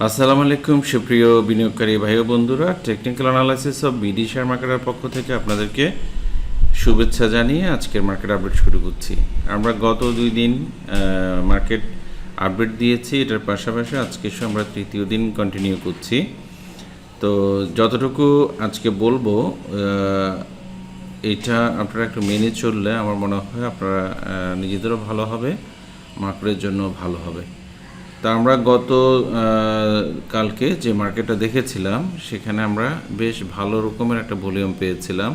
আসসালামু আলাইকুম সুপ্রিয় বিনিয়োগকারী ভাই ও বন্ধুরা, technical analysis of BD share মার্কেটের পক্ষ থেকে আপনাদেরকে শুভেচ্ছা জানিয়ে আজকের মার্কেট আপডেট শুরু করছি। আমরা গত 2 দিন মার্কেট আপডেট দিয়েছি, এটার পাশাপাশি আজকে আমরা তৃতীয় দিন কন্টিনিউ করছি। তো যতটুকু আজকে বলবো এটা আপনারা একটু মেনে চললে আমার মনে হয় আপনারা নিজেদেরও ভালো হবে, মার্কেটের জন্য ভালো হবে। তা আমরা গত কালকে যে মার্কেটটা দেখেছিলাম সেখানে আমরা বেশ ভালো রকমের একটা ভলিউম পেয়েছিলাম।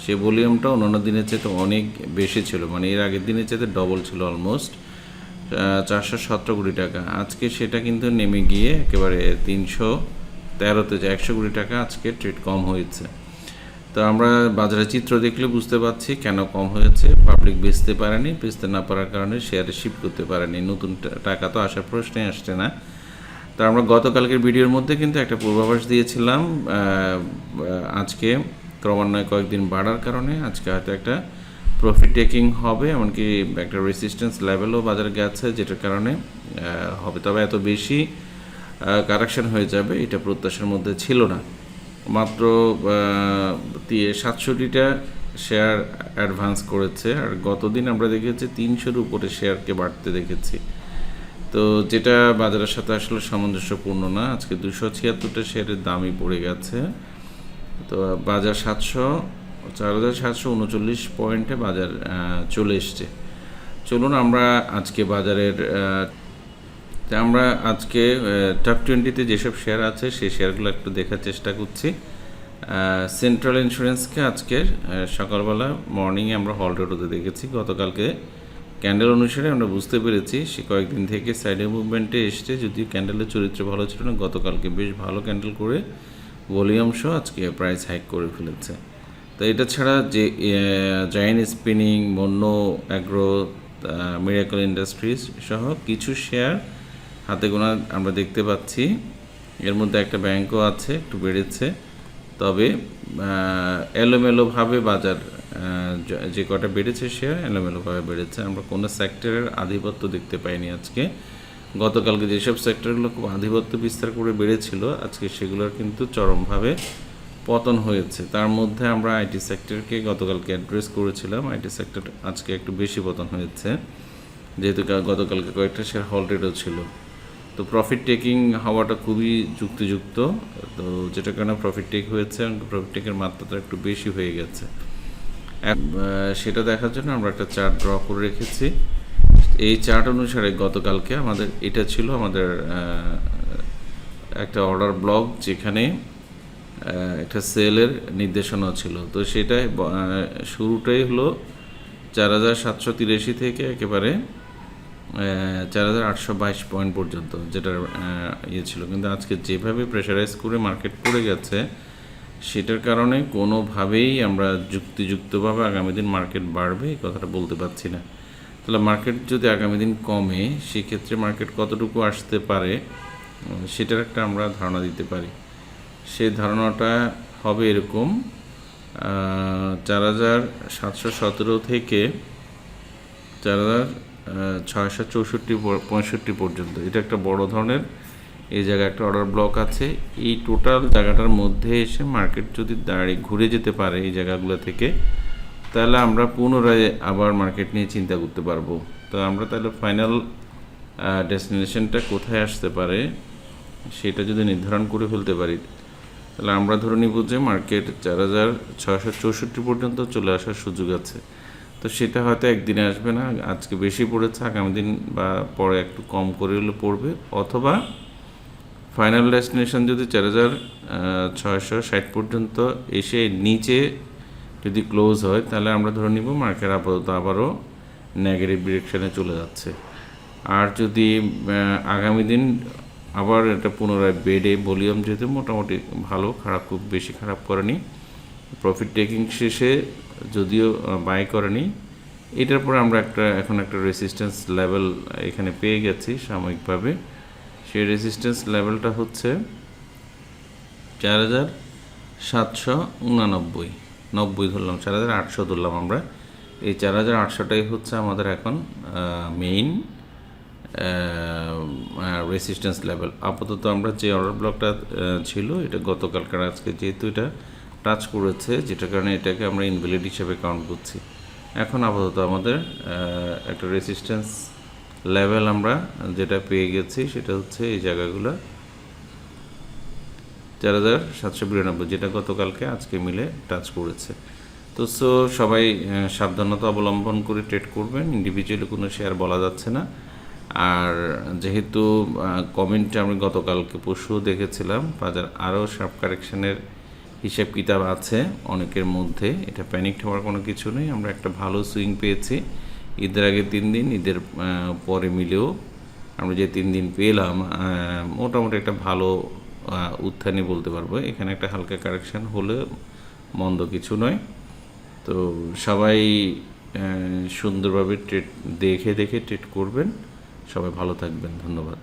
সে ভলিউমটা অন্যান্য দিনের চেয়ে অনেক বেশি ছিল, মানে এর আগের দিনের চেয়ে ডবল ছিল, অলমোস্ট 417 কোটি টাকা। আজকে সেটা কিন্তু নেমে গিয়ে একেবারে 313-তে, যে 100 কোটি টাকা আজকে ট্রেড কম হয়েছে। তো আমরা বাজারের চিত্র দেখলে বুঝতে পারছি কেন কম হয়েছে। পাবলিক বেচতে পারেনি, বেচতে না পারার কারণে শেয়ারে শিফট করতে পারেনি, নতুন টাকা তো আসার প্রশ্নই আসছে না। তো আমরা গতকালকের ভিডিওর মধ্যে কিন্তু একটা পূর্বাভাস দিয়েছিলাম আজকে ক্রমান্বয়ে কয়েকদিন বাড়ার কারণে আজকে হয়তো একটা প্রফিট টেকিং হবে, এমনকি একটা রেসিস্ট্যান্স লেভেলও বাজারে গেছে, যেটার কারণে হবে। তবে এত বেশি কারেকশন হয়ে যাবে এটা প্রত্যাশার মধ্যে ছিল না। মাত্র 67টা শেয়ার অ্যাডভান্স করেছে, আর গতদিন আমরা দেখেছি 300-র উপরে শেয়ারকে বাড়তে দেখেছি। তো যেটা বাজারের সাথে আসলে সামঞ্জস্যপূর্ণ না। আজকে 276টা শেয়ারের দামই পড়ে গেছে। তো বাজার 4739 পয়েন্টে বাজার চলে এসছে। চলুন আমরা আজকে বাজারের আমরা আজকে টপ 20-তে যেসব শেয়ার আছে সেই শেয়ারগুলো একটু দেখার চেষ্টা করছি। সেন্ট্রাল ইন্স্যুরেন্সকে আজকে সকালবেলা মর্নিংয়ে আমরা হল্টেড হতে দেখেছি। গতকালকে ক্যান্ডেল অনুসারে আমরা বুঝতে পেরেছি সে কয়েকদিন থেকে সাইডে মুভমেন্টে এসছে, যদিও ক্যান্ডেলের চরিত্র ভালো ছিল না। গতকালকে বেশ ভালো ক্যান্ডেল করে ভলিউম সহ আজকে প্রাইস হাইক করে ফেলেছে। তো এটা ছাড়া যে giant spinning, Monno agro, miracle industries সহ কিছু শেয়ার হাতে গোনা আমরা দেখতে পাচ্ছি। এর মধ্যে একটা ব্যাংকও আছে, একটু বেড়েছে। তবে এলোমেলোভাবে বাজার, যে কটা বেড়েছে শেয়ার এলোমেলোভাবে বেড়েছে। আমরা কোনো সেক্টরের আধিপত্য দেখতে পাইনি আজকে। গতকালকে যেসব সেক্টরগুলো খুব আধিপত্য বিস্তার করে বেড়েছিল, আজকে সেগুলোর কিন্তু চরমভাবে পতন হয়েছে। তার মধ্যে আমরা আইটি সেক্টরকে গতকালকে অ্যাড্রেস করেছিলাম। আইটি সেক্টর আজকে একটু বেশি পতন হয়েছে, যেহেতু গতকালকে কয়েকটা শেয়ার হল্টেডও ছিল। তো প্রফিট টেকিং হওয়াটা খুবই যুক্তিযুক্ত। তো যেটা কারণে প্রফিট টেক হয়েছে, প্রফিট টেকের মাত্রাটা একটু বেশি হয়ে গেছে। সেটা দেখার জন্য আমরা একটা চার্ট ড্র করে রেখেছি। এই চার্ট অনুসারে গতকালকে আমাদের এটা ছিল আমাদের একটা অর্ডার ব্লক, যেখানে একটা সেলের নির্দেশনা ছিল। তো সেটাই শুরুটাই হলো 4783 থেকে একেবারে 4822 পয়েন্ট পর্যন্ত, যেটার ছিল। কিন্তু আজকে যেভাবে প্রেশারাইজ করে মার্কেট পড়ে গেছে, সেটার কারণে কোনোভাবেই আমরা যুক্তিযুক্তভাবে আগামী দিন মার্কেট বাড়বে এই কথাটা বলতে পারছি না। তাহলে মার্কেট যদি আগামী দিন কমে, সেক্ষেত্রে মার্কেট কতটুকু আসতে পারে সেটার একটা আমরা ধারণা দিতে পারি। সেই ধারণাটা হবে এরকম, 4717 থেকে 4664-65 পর্যন্ত। এটা একটা বড় ধরনের, এই জায়গায় একটা অর্ডার ব্লক আছে। এই টোটাল জায়গাটার মধ্যে এসে মার্কেট যদি দাঁড়িয়ে ঘুরে যেতে পারে এই জায়গাগুলো থেকে, তাহলে আমরা পুনরায় আবার মার্কেট নিয়ে চিন্তা করতে পারবো। তো আমরা তাহলে ফাইনাল ডেস্টিনেশনটা কোথায় আসতে পারে সেটা যদি নির্ধারণ করে ফেলতে পারি, তাহলে আমরা ধরে নিব যে মার্কেট 4664 পর্যন্ত চলে আসার সুযোগ আছে। তো সেটা হয়তো একদিনে আসবে না, আজকে বেশি পড়েছে, আগামী দিন বা পরে একটু কম করে হলে পড়বে। অথবা ফাইনাল ডেস্টিনেশন যদি 4660 পর্যন্ত এসে নিচে যদি ক্লোজ হয়, তাহলে আমরা ধরে নিব মার্কেট আপাতত আবারও নেগেটিভ ডিরেকশানে চলে যাচ্ছে। আর যদি আগামী দিন আবার এটা পুনরায় বেড়ে, ভলিউম যেহেতু মোটামুটি ভালো, খারাপ, খুব বেশি খারাপ করেনি, প্রফিট টেকিং শেষে যদিও বাই করেনি, এটার পরে আমরা এখন একটা রেসিস্ট্যান্স লেভেল এখানে পেয়ে গেছি সাময়িকভাবে। সেই রেসিস্ট্যান্স লেভেলটা হচ্ছে 4789 ধরলাম, 4800 ধরলাম আমরা। এই 4800টাই হচ্ছে আমাদের এখন মেইন রেসিস্ট্যান্স লেভেল। আপাতত আমরা যে অর্ডার ব্লকটা ছিল এটা গতকালকার আজকে যেহেতু এটা টাচ করেছে, যেটার কারণে এটাকে আমরা ইনভ্যালিড হিসেবে কাউন্ট করছি। এখন আপাতত আমাদের একটা রেসিস্ট্যান্স লেভেল আমরা যেটা পেয়ে গেছি সেটা হচ্ছে এই জায়গাগুলো 4792, যেটা গতকালকে আজকে মিলে টাচ করেছে। তো সবাই সাবধানতা অবলম্বন করে ট্রেড করবেন, ইন্ডিভিজুয়ালি কোনো শেয়ার বলা যাচ্ছে না। আর যেহেতু কমেন্টে আমি গতকালকে পরশুও দেখেছিলাম বাজার আরও শার্প কারেকশনের হিসাব কিতাব আছে অনেকের মধ্যে, এটা প্যানিক হওয়ার কোনো কিছু নেই। আমরা একটা ভালো সুইং পেয়েছি ঈদের আগে 3 দিন, ঈদের পরে মিলেও আমরা যে 3 দিন পেলাম মোটামুটি একটা ভালো উত্থানই বলতে পারবো। এখানে একটা হালকা কারেকশন হলে মন্দ কিছু নয়। তো সবাই সুন্দরভাবে ট্রেড দেখে ট্রেড করবেন। সবাই ভালো থাকবেন, ধন্যবাদ।